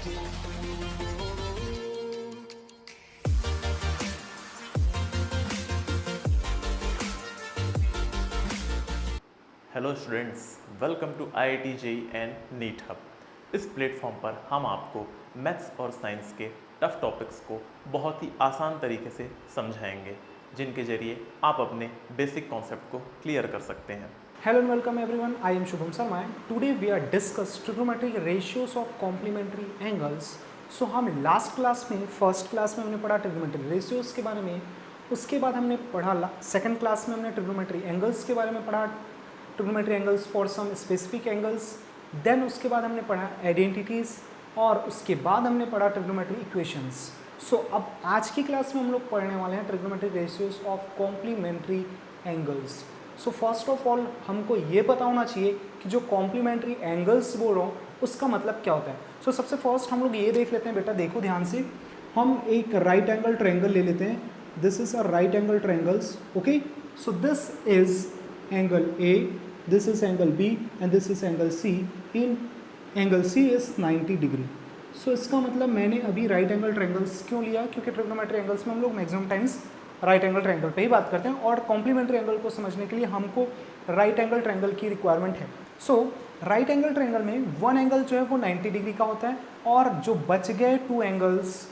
Hello students, welcome to IIT JEE and NEET hub. इस platform पर हम आपको मैथ्स और साइंस के टफ टॉपिक्स को बहुत ही आसान तरीके से समझाएंगे, जिनके जरिए आप अपने बेसिक कॉन्सेप्ट को क्लियर कर सकते हैं। Hello and welcome everyone. I am Shubham Sarma. Today we are discuss trigonometric ratios of complementary angles. So हम लास्ट क्लास में फर्स्ट क्लास में हमने पढ़ा ट्रिग्नोमेट्री रेशियोज के बारे में, उसके बाद हमने पढ़ा सेकंड क्लास में हमने ट्रिग्नोमेट्री एंगल्स के बारे में पढ़ा, trigonometry angles for some specific angles. Then उसके बाद हमने पढ़ा आइडेंटिटीज़ और उसके बाद हमने पढ़ा ट्रिग्नोमेट्री इक्वेशंस। सो अब आज की क्लास में हम लोग पढ़ने वाले हैं trigonometry ratios of complementary angles. So first of all हमको ये पता होना चाहिए कि जो कॉम्प्लीमेंट्री एंगल्स बोल रहा हूँ उसका मतलब क्या होता है। सो सबसे फर्स्ट हम लोग ये देख लेते हैं, बेटा देखो ध्यान से, हम एक राइट एंगल ट्रायंगल ले लेते हैं। This is a right angle triangles, okay. So this is angle A, this is angle B and this is angle C. In angle C is 90 degree. So इसका मतलब मैंने अभी राइट एंगल ट्रायंगल्स क्यों लिया, क्योंकि ट्रिग्नोमेट्री एंगल्स में हम लोग maximum times right angle triangle पे ही बात करते हैं और कॉम्प्लीमेंट्री एंगल को समझने के लिए हमको राइट एंगल ट्रायंगल की रिक्वायरमेंट है। सो राइट एंगल ट्रायंगल में वन एंगल जो है वो 90 डिग्री का होता है और जो बच गए टू एंगल्स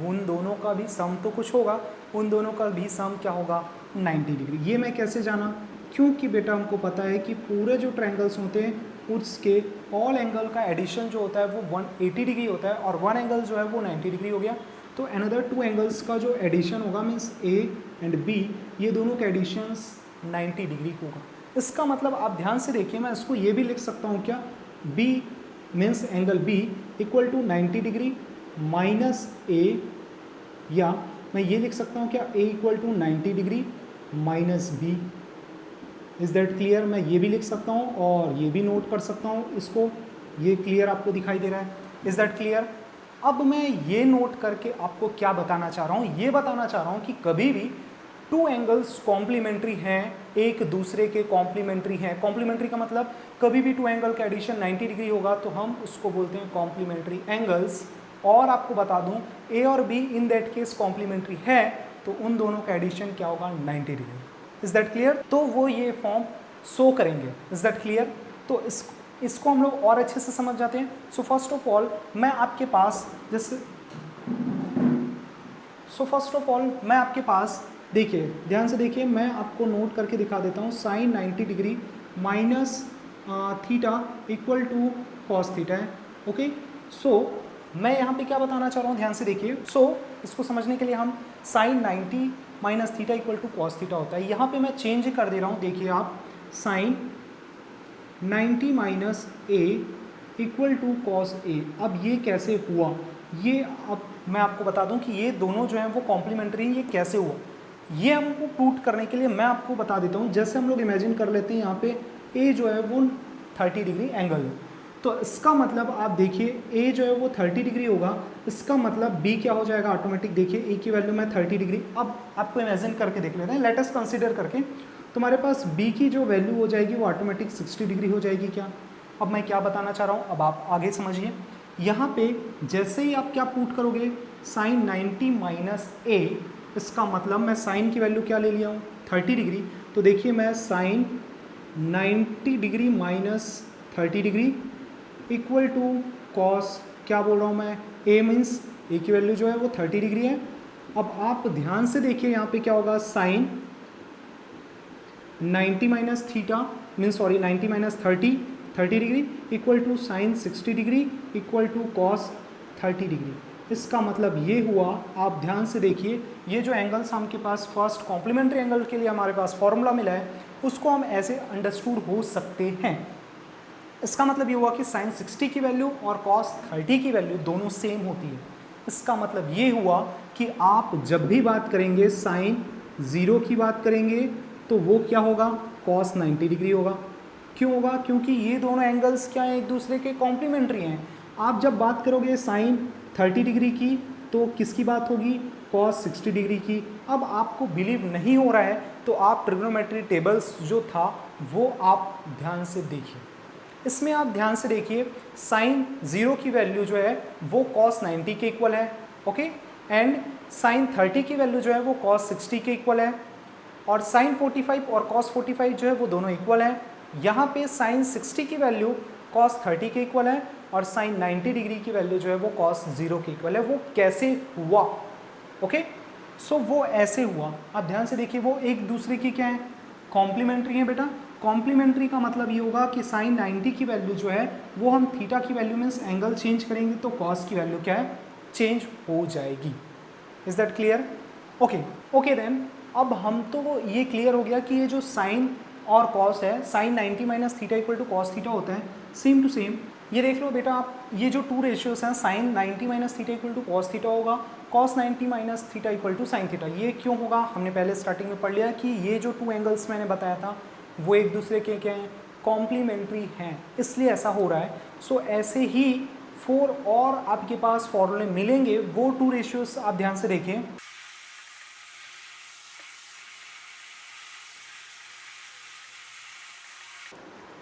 उन दोनों का भी सम तो कुछ होगा, उन दोनों का भी सम क्या होगा, 90 डिग्री। ये मैं कैसे जाना, क्योंकि बेटा हमको पता है कि पूरे जो ट्रायंगल्स होते हैं उसके ऑल एंगल का एडिशन जो होता है वो 180 डिग्री होता है और वन एंगल जो है वो 90 डिग्री हो गया। तो अनदर टू एंगल्स का जो एडिशन होगा मीन्स ए एंड बी, ये दोनों के एडिशंस 90 डिग्री होगा। इसका मतलब आप ध्यान से देखिए, मैं इसको ये भी लिख सकता हूँ क्या, B means angle B equal to 90 degree minus A, या मैं ये लिख सकता हूँ क्या, A equal to 90 degree minus B. Is that clear? मैं ये भी लिख सकता हूँ और ये भी नोट कर सकता हूँ इसको, ये क्लियर आपको दिखाई दे रहा है? Is that clear? अब मैं ये नोट करके आपको क्या बताना चाह रहा हूँ, ये बताना चाह रहा हूँ कि कभी भी टू एंगल्स कॉम्प्लीमेंट्री हैं, एक दूसरे के कॉम्प्लीमेंट्री हैं। कॉम्प्लीमेंट्री का मतलब कभी भी टू एंगल का एडिशन 90 डिग्री होगा तो हम उसको बोलते हैं कॉम्प्लीमेंट्री एंगल्स। और आपको बता दूं ए और B in that case complementary है तो उन दोनों का एडिशन क्या होगा, 90 डिग्री। Is that clear? तो वो ये फॉर्म शो करेंगे। Is that clear? तो इसको हम लोग और अच्छे से समझ जाते हैं। सो फर्स्ट ऑफ ऑल मैं आपके पास देखिए ध्यान से देखिए, मैं आपको नोट करके दिखा देता हूँ। Sine 90 degree minus theta equal to cos theta है, ओके। सो मैं यहाँ पे क्या बताना चाह रहा हूँ, ध्यान से देखिए। सो इसको समझने के लिए हम sine 90 minus theta equal to cos theta होता है। यहाँ पे मैं चेंज कर दे रहा हूँ, देखिए आप, sine 90 minus A equal to cos A. अब ये कैसे हुआ, ये अब मैं आपको बता दूं कि ये दोनों जो हैं वो कॉम्प्लीमेंट्री हैं। ये कैसे हुआ, ये हमको प्रूव करने के लिए मैं आपको बता देता हूँ। जैसे हम लोग इमेजिन कर लेते हैं यहाँ पे ए जो है वो 30 डिग्री एंगल है, तो इसका मतलब आप देखिए ए जो है वो 30 डिग्री होगा, इसका मतलब बी क्या हो जाएगा ऑटोमेटिक। देखिए ए की वैल्यू मैं 30 डिग्री, अब आपको इमेजिन करके देख लेते हैं, लेट अस कंसीडर करके। तुम्हारे पास बी की जो वैल्यू हो जाएगी वो ऑटोमेटिक 60 डिग्री हो जाएगी क्या। अब मैं क्या बताना चाह रहा हूँ, अब आप आगे समझिए। यहाँ पे जैसे ही आप क्या पुट करोगे, साइन 90 माइनस ए, इसका मतलब मैं साइन की वैल्यू क्या ले लिया हूँ, 30 डिग्री। तो देखिए मैं sine 90 degree minus 30 degree equal to cos, क्या बोल रहा हूँ मैं, ए मीन्स ए की वैल्यू जो है वो 30 डिग्री है। अब आप ध्यान से देखिए यहाँ पे क्या होगा, sine 90 minus theta means sorry 90 minus 30 degree equal to sine 60 degree equal to cos 30 degree. इसका मतलब ये हुआ, आप ध्यान से देखिए, ये जो एंगल्स हमके पास फर्स्ट कॉम्प्लीमेंट्री एंगल के लिए हमारे पास फॉर्मूला मिला है, उसको हम ऐसे अंडरस्टूड हो सकते हैं। इसका मतलब ये हुआ कि साइन 60 की वैल्यू और कॉस 30 की वैल्यू दोनों सेम होती है। इसका मतलब ये हुआ कि आप जब भी बात करेंगे साइन 0 की बात करेंगे तो वो क्या होगा, कॉस 90 डिग्री होगा। क्यों होगा, क्योंकि ये दोनों एंगल्स क्या हैं, एक दूसरे के कॉम्प्लीमेंट्री हैं। आप जब बात करोगे साइन 30 डिग्री की तो किसकी बात होगी, कॉस 60 डिग्री की। अब आपको बिलीव नहीं हो रहा है तो आप ट्रिग्नोमेट्री टेबल्स जो था वो आप ध्यान से देखिए। इसमें आप ध्यान से देखिए साइन 0 की वैल्यू जो है वो cos 90 के इक्वल है, ओके, एंड साइन 30 की वैल्यू जो है वो cos 60 के इक्वल है, और साइन 45 और cos 45 जो है वो दोनों इक्वल है। यहाँ पे साइन 60 की वैल्यू cos 30 के इक्वल है और साइन 90 डिग्री की वैल्यू जो है वो cos 0 के इक्वल है। वो कैसे हुआ? ओके, सो वो ऐसे हुआ, आप ध्यान से देखिए, वो एक दूसरे की क्या है, कॉम्प्लीमेंट्री है बेटा। कॉम्प्लीमेंट्री का मतलब ये होगा कि साइन 90 की वैल्यू जो है वो हम थीटा की वैल्यू मीन्स एंगल चेंज करेंगे तो कॉस की वैल्यू क्या है, चेंज हो जाएगी। Is that clear? Okay okay then अब हम तो ये क्लियर हो गया कि ये जो साइन और कॉस है, sine 90 minus theta equal to cos theta होता है, सेम टू सेम। ये देख लो बेटा आप, ये जो टू रेशियोज हैं, sine 90 minus theta equal to cos theta होगा, cos 90 minus theta equal to sine theta. ये क्यों होगा? हमने पहले स्टार्टिंग में पढ़ लिया कि ये जो टू एंगल्स मैंने बताया था वो एक दूसरे के क्या हैं, कॉम्प्लीमेंट्री हैं, इसलिए ऐसा हो रहा है। सो ऐसे ही 4 और आपके पास फॉर्मूले मिलेंगे, वो टू रेशियोज आप ध्यान से देखें।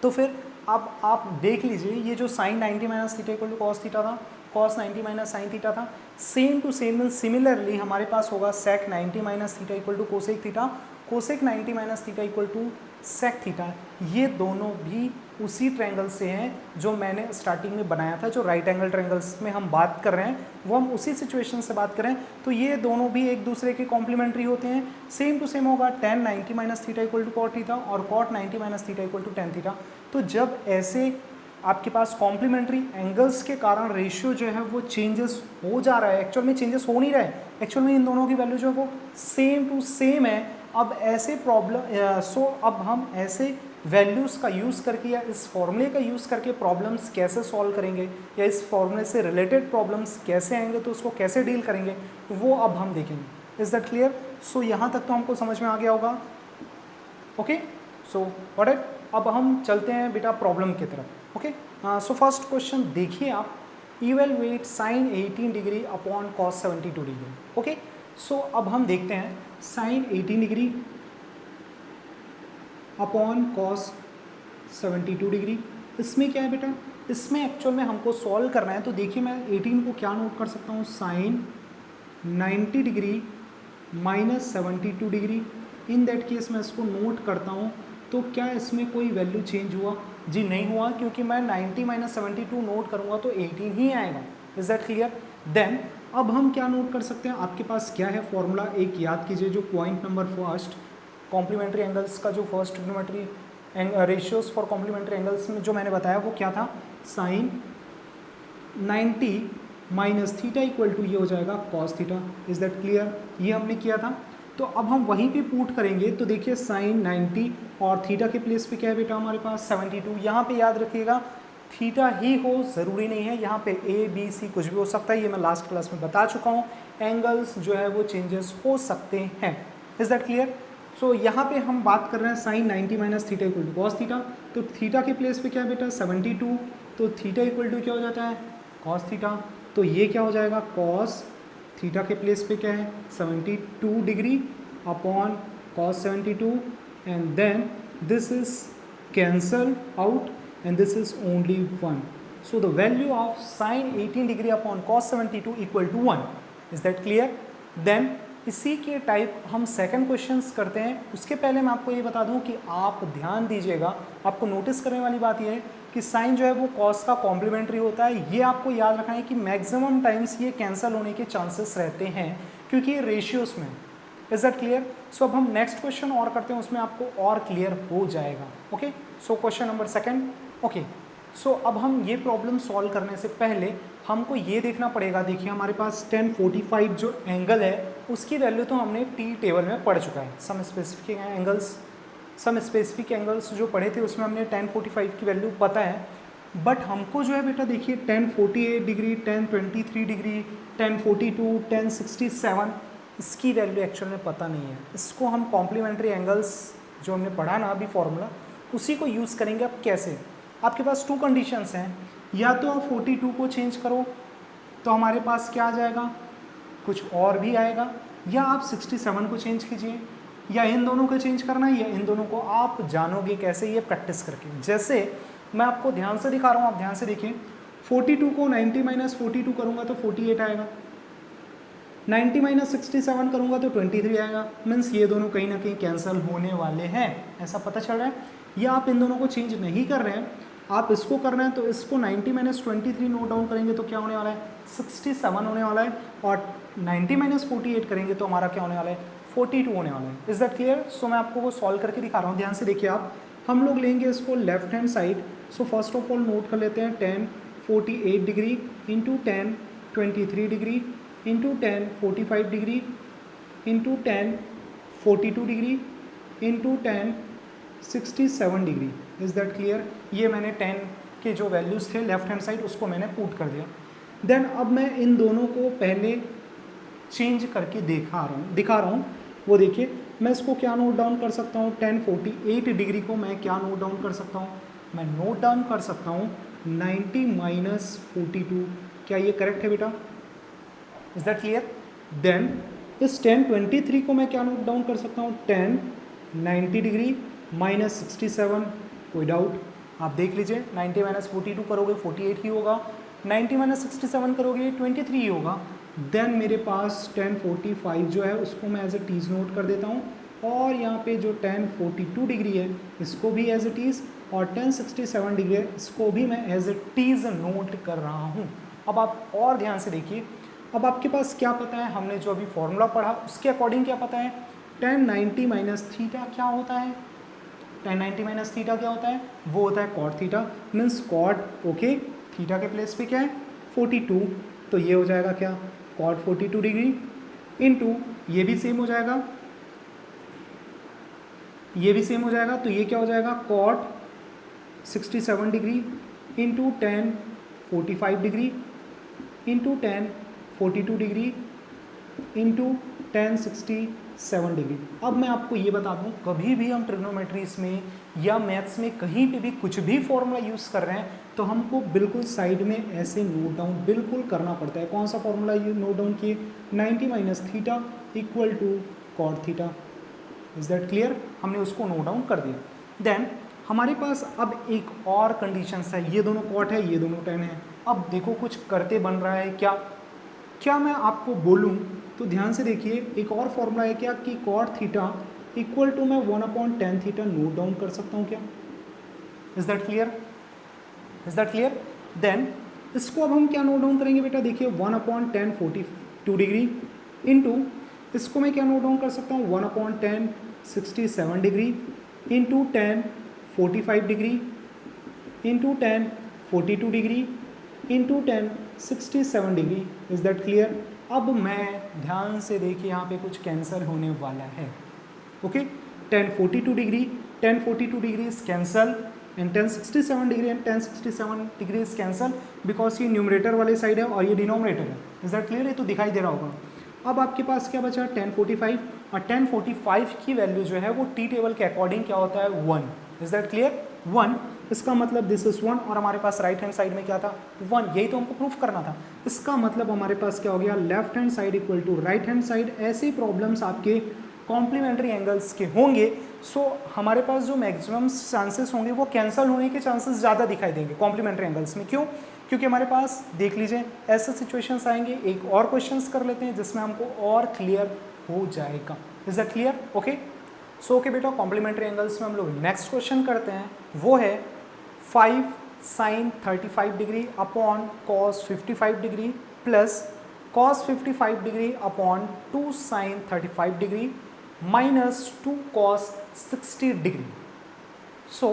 तो फिर अब आप देख लीजिए, ये जो sine 90 minus theta equal to cos theta था, कॉस 90 माइनस साइन थीटा था, सेम टू सेम सिमिलरली हमारे पास होगा sec 90 minus theta equal to cosec theta, cosec 90 minus theta equal to sec theta. ये दोनों भी उसी ट्रायंगल से हैं जो मैंने स्टार्टिंग में बनाया था, जो राइट एंगल ट्रायंगल्स में हम बात कर रहे हैं वो हम उसी सिचुएशन से बात कर रहे हैं। तो ये दोनों भी एक दूसरे के कॉम्प्लीमेंट्री होते हैं, सेम टू सेम होगा tan 90 minus theta equal to cot theta और cot 90 minus theta equal to tan theta. तो जब ऐसे आपके पास कॉम्प्लीमेंट्री एंगल्स के कारण रेशियो जो है वो चेंजेस हो जा रहा है, एक्चुअल में चेंजेस हो नहीं रहा है, एक्चुअल में इन दोनों की वैल्यू जो है वो सेम टू सेम है। अब ऐसे प्रॉब्लम अब हम ऐसे वैल्यूज़ का यूज़ करके या इस फॉर्मूले का यूज़ करके प्रॉब्लम्स कैसे सॉल्व करेंगे या इस फॉर्मूले से रिलेटेड प्रॉब्लम्स कैसे आएंगे तो उसको कैसे डील करेंगे वो अब हम देखेंगे। Is that clear? सो यहाँ तक तो हमको समझ में आ गया होगा। ओके, सो व्हाट इट, अब हम चलते हैं बेटा प्रॉब्लम की तरफ। ओके, सो फर्स्ट क्वेश्चन देखिए आप, evaluate sine 18 degree upon cos 72 degree. Okay, so अब हम देखते हैं sine 18 degree upon cos 72 degree. इसमें क्या है बेटा, इसमें एक्चुअल में हमको सॉल्व करना है। तो देखिए मैं 18 को क्या नोट कर सकता हूँ, sine 90 degree minus 72 degree. In that case मैं इसको नोट करता हूँ, तो क्या इसमें कोई वैल्यू चेंज हुआ? जी नहीं हुआ, क्योंकि मैं 90 माइनस 72 नोट करूँगा तो 18 ही आएगा। Is that clear? देन अब हम क्या नोट कर सकते हैं, आपके पास क्या है फॉर्मूला, एक याद कीजिए, जो point number first complementary angles का जो first trigonometry ratios for complementary angles में जो मैंने बताया वो क्या था, sine 90 minus theta equal to ये हो जाएगा cos theta. Is that clear? ये हमने किया था। तो अब हम वहीं पे पुट करेंगे, तो देखिए साइन 90 और थीटा के प्लेस पे क्या है बेटा हमारे पास 72। यहाँ पे याद रखिएगा थीटा ही हो, ज़रूरी नहीं है, यहाँ पे ए बी सी कुछ भी हो सकता है, ये मैं लास्ट क्लास में बता चुका हूँ। एंगल्स जो है वो चेंजेस हो सकते हैं। Is that clear? सो यहाँ पे हम बात कर रहे हैं sine 90 minus theta equal to cos theta. तो थीटा के प्लेस पे क्या है बेटा 72, तो थीटा इक्वल टू क्या हो जाता है, कॉस थीटा। तो ये क्या हो जाएगा, कॉस थीटा के प्लेस पे क्या है 72 degree upon cos 72, and then this is cancel out and this is only 1. So the value of sin 18 degree upon cos 72 equal to 1. Is that clear? Then इसी के टाइप हम second questions करते हैं। उसके पहले मैं आपको ये बता दूं कि आप ध्यान दीजिएगा, आपको नोटिस करने वाली बात ये है कि साइन जो है वो कॉस का कॉम्प्लीमेंट्री होता है। ये आपको याद रखना है कि मैक्सिमम टाइम्स ये कैंसिल होने के चांसेस रहते हैं क्योंकि ये रेशियोज में। Is that clear? सो अब हम नेक्स्ट क्वेश्चन और करते हैं, उसमें आपको और क्लियर हो जाएगा। Okay, so question number second. Okay, so अब हम ये प्रॉब्लम सॉल्व करने से पहले हमको ये देखना पड़ेगा, देखिए हमारे पास 1045 जो एंगल है उसकी वैल्यू तो हमने टी टेबल में पढ़ चुका है। सम स्पेसिफिक एंगल्स जो पढ़े थे उसमें हमने 1045 की वैल्यू पता है। बट हमको जो है बेटा देखिए 1048 डिग्री, 1023 डिग्री, 1042, 1067 इसकी वैल्यू एक्चुअल में पता नहीं है। इसको हम कॉम्प्लीमेंट्री एंगल्स जो हमने पढ़ा ना अभी फॉर्मूला, उसी को यूज़ करेंगे। अब कैसे, आपके पास टू कंडीशंस हैं, या तो आप 42 को चेंज करो तो हमारे पास क्या आ जाएगा, कुछ और भी आएगा, या आप 67 को चेंज कीजिए, या इन दोनों को चेंज करना है या इन दोनों को, आप जानोगे कैसे, ये प्रैक्टिस करके। जैसे मैं आपको ध्यान से दिखा रहा हूँ, आप ध्यान से देखिए। 42 को 90 माइनस 42 करूँगा तो 48 आएगा, 90 माइनस 67 करूँगा तो 23 आएगा। मीन्स ये दोनों कहीं ना कहीं कैंसिल होने वाले हैं, ऐसा पता चल रहा है। या आप इन दोनों को चेंज नहीं कर रहे हैं, आप इसको कर रहे हैं, तो इसको 90 माइनस 23 नोट डाउन करेंगे तो क्या होने वाला है, 67 होने वाला है। और 90 माइनस 48 करेंगे तो हमारा क्या होने वाला है, 42 होने वाला है। Is that clear? सो मैं आपको वो सॉल्व करके दिखा रहा हूँ, ध्यान से देखिए आप। हम लोग लेंगे इसको left hand side. So first of all note कर लेते हैं 10 48 degree into 10 23 degree into 10 45 degree into 10 42 degree into 10 67 degree. Is that clear? ये मैंने 10 के जो वैल्यूज़ थे लेफ्ट हैंड साइड उसको मैंने पुट कर दिया। देन अब मैं इन दोनों को पहले चेंज करके दिखा रहा हूँ। वो देखिए, मैं इसको क्या नोट डाउन कर सकता हूँ, 10 48 डिग्री को मैं क्या नोट डाउन कर सकता हूँ, मैं नोट डाउन कर सकता हूँ 90 माइनस 42। क्या ये करेक्ट है बेटा? Is that clear? देन इस 10 23 को मैं क्या नोट डाउन कर सकता हूँ, 10 90 डिग्री माइनस 67। कोई डाउट? आप देख लीजिए, 90 माइनस 42 करोगे 48 ही होगा, 90 माइनस 67 करोगे 23 ही होगा। देन मेरे पास 1045 जो है उसको मैं एज ए टीज नोट कर देता हूँ, और यहाँ पे जो 1042 डिग्री है इसको भी एज ए टीज, और 1067 डिग्री है इसको भी मैं एज ए टीज नोट कर रहा हूँ। अब आप और ध्यान से देखिए, अब आपके पास क्या पता है, हमने जो अभी फॉर्मूला पढ़ा उसके अकॉर्डिंग क्या पता है, 1090 माइनस थीटा क्या होता है, 1090 माइनस थीटा क्या होता है, वो होता है cot theta. Means cot, okay, theta के प्लेस पे क्या है 42, तो ये हो जाएगा क्या, कॉट 42 डिग्री इंटू ये भी सेम हो जाएगा, ये भी सेम हो जाएगा, तो ये क्या हो जाएगा, cot 67 degree into 10 45 degree into 10 42 degree into 1067 degree. अब मैं आपको ये बता दूं, कभी भी हम ट्रिग्नोमेट्रीज में या मैथ्स में कहीं पे भी कुछ भी फॉर्मूला यूज़ कर रहे हैं तो हमको बिल्कुल साइड में ऐसे नोट डाउन बिल्कुल करना पड़ता है। कौन सा फॉर्मूला ये नोट डाउन किए, 90 minus theta equal to cot theta. Is that clear? हमने उसको नोट डाउन कर दिया। देन हमारे पास अब एक और कंडीशन है, ये दोनों कॉट है, ये दोनों टेन है। अब देखो कुछ करते बन रहा है क्या मैं आपको बोलूं तो ध्यान से देखिए, एक और फॉर्मूला है क्या कि कॉट थीटा इक्वल टू मैं 1/10 थीटा नोट डाउन कर सकता हूं क्या। Is that clear? Is that clear? Then इसको अब हम क्या नोट डाउन करेंगे बेटा, देखिए 1/10 42 डिग्री इंटू इसको मैं क्या नोट डाउन कर सकता हूँ, 1/10 67 degree into 10 45 degree into 10 42 degree into 10 67 degree. Is that clear? अब मैं ध्यान से देखिए, यहाँ पे कुछ कैंसिल होने वाला है, okay. 1042 degree 1042 degree is cancel and 1067 degree and 1067 degree is cancel, because ये न्यूमरेटर वाले साइड है और ये डिनोमिनेटर है। Is that clear? ये तो दिखाई दे रहा होगा। अब आपके पास क्या बचा, 1045, और 1045 की वैल्यू जो है वो टी टेबल के अकॉर्डिंग क्या होता है, 1। Is that clear? 1, इसका मतलब दिस इज 1, और हमारे पास राइट हैंड साइड में क्या था, 1। यही तो हमको प्रूफ करना था। इसका मतलब हमारे पास क्या हो गया, left hand side equal to right hand side. ऐसे प्रॉब्लम्स आपके कॉम्प्लीमेंट्री एंगल्स के होंगे, सो हमारे पास जो मैक्सिमम चांसेस होंगे वो कैंसिल होने के चांसेस ज़्यादा दिखाई देंगे कॉम्प्लीमेंट्री एंगल्स में। क्यों? क्योंकि हमारे पास देख लीजिए ऐसे सिचुएशंस आएंगे। एक और क्वेश्चंस कर लेते हैं जिसमें हमको और क्लियर हो जाएगा। Is that clear? Okay, so okay बेटा, कॉम्प्लीमेंट्री एंगल्स में हम लोग नेक्स्ट क्वेश्चन करते हैं, वो है 5 sin 35 degree upon cos 55 degree plus cos 55 degree upon 2 sin 35 degree minus 2 cos 60 degree. So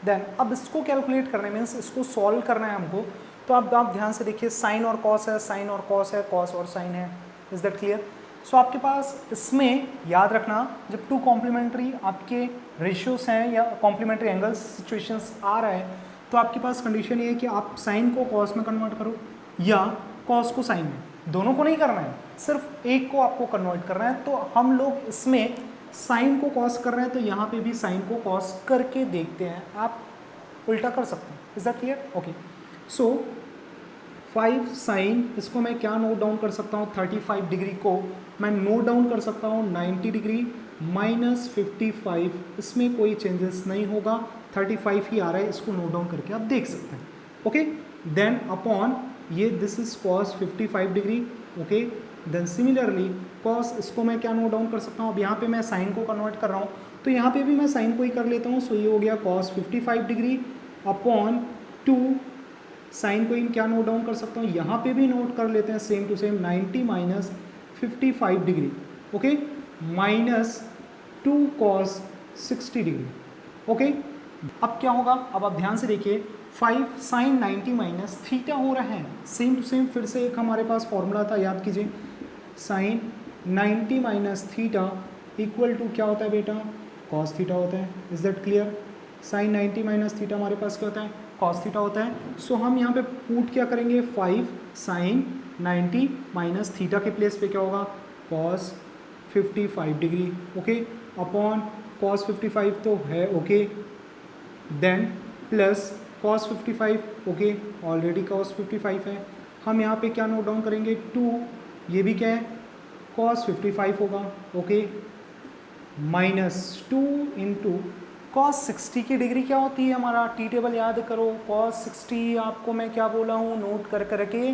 then अब इसको कैलकुलेट करने मीन्स इसको सॉल्व करना है हमको, तो आप ध्यान से देखिए, साइन और कॉस है, साइन और कॉस है, कॉस और साइन है। Is that clear? सो आपके पास इसमें याद रखना, जब टू कॉम्प्लीमेंट्री आपके रेशियोज हैं या कॉम्प्लीमेंट्री एंगल्स सिचुएशंस आ रहा है, तो आपके पास कंडीशन ये है कि आप साइन को कॉस में कन्वर्ट करो या कॉस को साइन में, दोनों को नहीं करना है, सिर्फ एक को आपको कन्वर्ट करना है। तो हम लोग इसमें साइन को कॉस कर रहे हैं, तो यहाँ पे भी साइन को कॉस करके देखते हैं, आप उल्टा कर सकते हैं। Is that clear? Okay, so 5 sine, इसको मैं क्या नोट डाउन कर सकता हूँ, 35 डिग्री को मैं नोट डाउन कर सकता हूँ 90 डिग्री माइनस 55, इसमें कोई चेंजेस नहीं होगा, 35 ही आ रहा है, इसको नोट डाउन करके आप देख सकते हैं। ओके, देन अपॉन ये this is cos 55 degree. Okay, then similarly cos, इसको मैं क्या नोट डाउन कर सकता हूँ, अब यहाँ पे मैं साइन को कन्वर्ट कर रहा हूँ तो यहाँ पे भी मैं साइन को ही कर लेता हूँ। सो ये हो गया कॉस 55 डिग्री अपॉन 2, साइन को ही क्या नोट डाउन कर सकता हूँ, यहाँ पे भी नोट कर लेते हैं same to same 90 minus 55 degree. Okay, minus 2 cos 60 degree. Okay, अब क्या होगा, अब आप ध्यान से देखिए 5 साइन 90 माइनस थीटा हो रहा है, सेम टू सेम फिर से एक हमारे पास फॉर्मूला था, याद कीजिए, sine 90 minus theta equal to क्या होता है बेटा, कॉस थीटा होता है। Is that clear? Sine 90 minus theta हमारे पास क्या होता है, कॉस थीटा होता है। सो हम यहाँ पे पुट क्या करेंगे, 5 साइन 90 माइनस थीटा के प्लेस पे क्या होगा, cos 55 degree. Okay, upon cos 55 तो है, okay, then plus cos 55, okay, already cos 55 है। हम यहाँ पे क्या नोट डाउन करेंगे, 2, ये भी क्या है, कॉस 55 होगा। ओके, माइनस 2 इंटू कॉस 60 की डिग्री क्या होती है, हमारा टी टेबल याद करो, कॉस 60 आपको मैं क्या बोला हूँ, नोट कर करके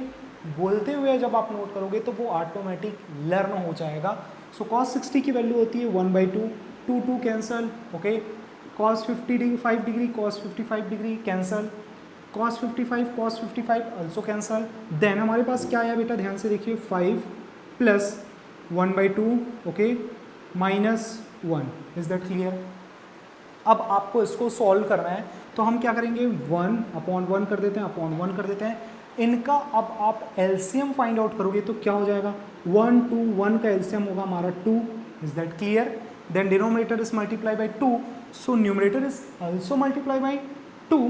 बोलते हुए जब आप नोट करोगे तो वो ऑटोमेटिक लर्न हो जाएगा। सो कॉस 60 की वैल्यू होती है 1/2, 2 cancel. Okay, cos 55 degree cos 55 degree cancel, cos 55 also cancel. Then हमारे पास क्या आया बेटा, ध्यान से देखिए, 5 plus 1/2, okay, minus 1। Is that clear? अब आपको इसको सॉल्व करना है तो हम क्या करेंगे, 1/1 कर देते हैं, अपॉन 1 कर देते हैं। इनका अब आप एलसीएम फाइंड आउट करोगे तो क्या हो जाएगा, 1 2 1 का एलसीएम होगा हमारा 2। Is that clear? Then denominator is multiply by 2, so numerator is also multiply by 2।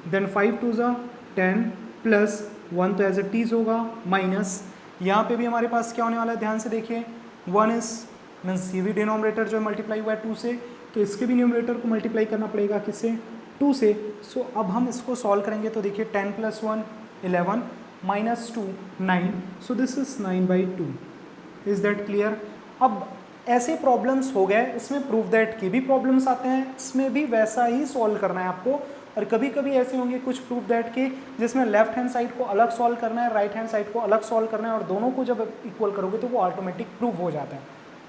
Then 5 2 ज़ा 10 प्लस 1 तो एज ए टीज होगा, माइनस यहाँ पे भी हमारे पास क्या होने वाला है, ध्यान से देखिए, 1 इज मीन्स ये भी डिनोमिनेटर जो है मल्टीप्लाई हुआ है 2 से, तो इसके भी न्यूमरेटर को मल्टीप्लाई करना पड़ेगा किससे, 2 से। सो अब हम इसको सॉल्व करेंगे तो देखिए 10 plus 1 11 minus 2 9, so this is 9/2। Is that clear? अब ऐसे प्रॉब्लम्स हो गए, इसमें प्रूफ दैट के भी प्रॉब्लम्स आते हैं, इसमें भी वैसा ही सॉल्व करना है आपको। और कभी कभी ऐसे होंगे कुछ प्रूफ दैट के जिसमें लेफ्ट हैंड साइड को अलग सॉल्व करना है, राइट हैंड साइड को अलग सॉल्व करना है, और दोनों को जब इक्वल करोगे तो वो ऑटोमेटिक प्रूफ हो जाता है।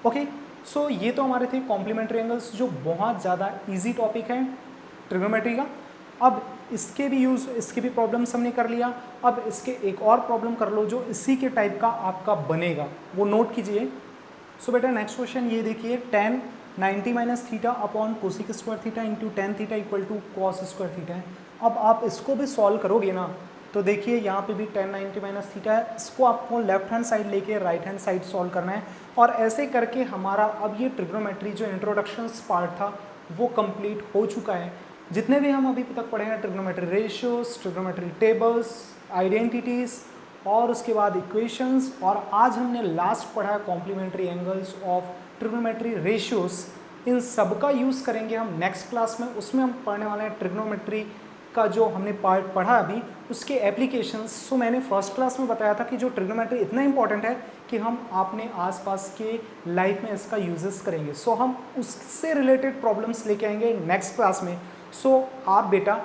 ओके, सो ये तो हमारे थे कॉम्प्लीमेंट्री एंगल्स, जो बहुत ज़्यादा इजी टॉपिक है ट्रिग्नोमेट्री का। अब इसके भी प्रॉब्लम्स हमने कर लिया। अब इसके एक और प्रॉब्लम कर लो जो इसी के टाइप का आपका बनेगा, वो नोट कीजिए। सो बेटा नेक्स्ट क्वेश्चन ये देखिए, tan 90 minus theta upon cosec square theta into tan theta equal to cos square theta है। अब आप इसको भी सॉल्व करोगे ना तो देखिए यहाँ पे भी tan 90 माइनस थीटा है, इसको आपको लेफ्ट हैंड साइड लेके राइट हैंड साइड सॉल्व करना है। और ऐसे करके हमारा अब ये ट्रिग्नोमेट्री जो इंट्रोडक्शंस पार्ट था वो कंप्लीट हो चुका है। जितने भी हम अभी तक पढ़े हैं, trigonometry ratios, trigonometry tables, identities और उसके बाद इक्वेशंस, और आज हमने लास्ट पढ़ा है complementary angles of trigonometry ratios. इन सब का यूज़ करेंगे हम नेक्स्ट क्लास में। उसमें हम पढ़ने वाले हैं ट्रिग्नोमेट्री का जो हमने पार्ट पढ़ा अभी, उसके एप्लीकेशंस। सो मैंने फर्स्ट क्लास में बताया था कि जो ट्रिग्नोमेट्री इतना इंपॉर्टेंट है कि हम अपने आसपास के लाइफ में इसका यूजेस करेंगे। सो हम उससे रिलेटेड प्रॉब्लम्स लेके आएंगे नेक्स्ट क्लास में। सो आप बेटा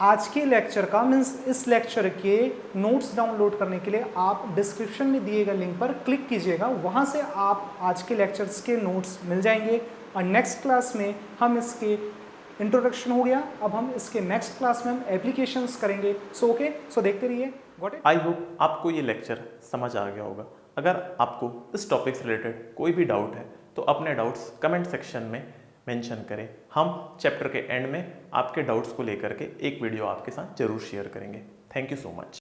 आज के लेक्चर का मीन्स इस लेक्चर के नोट्स डाउनलोड करने के लिए आप डिस्क्रिप्शन में दिए गए लिंक पर क्लिक कीजिएगा, वहाँ से आप आज के लेक्चर्स के नोट्स मिल जाएंगे। और नेक्स्ट क्लास में हम इसके इंट्रोडक्शन हो गया, अब हम इसके नेक्स्ट क्लास में हम एप्लीकेशंस करेंगे। सो ओके, सो देखते रहिए। Got it? आई होप आपको ये लेक्चर समझ आ गया होगा। अगर आपको इस टॉपिक से रिलेटेड कोई भी डाउट है तो अपने डाउट्स कमेंट सेक्शन में मेंशन करें। हम चैप्टर के एंड में आपके डाउट्स को लेकर के एक वीडियो आपके साथ जरूर शेयर करेंगे। Thank you so much.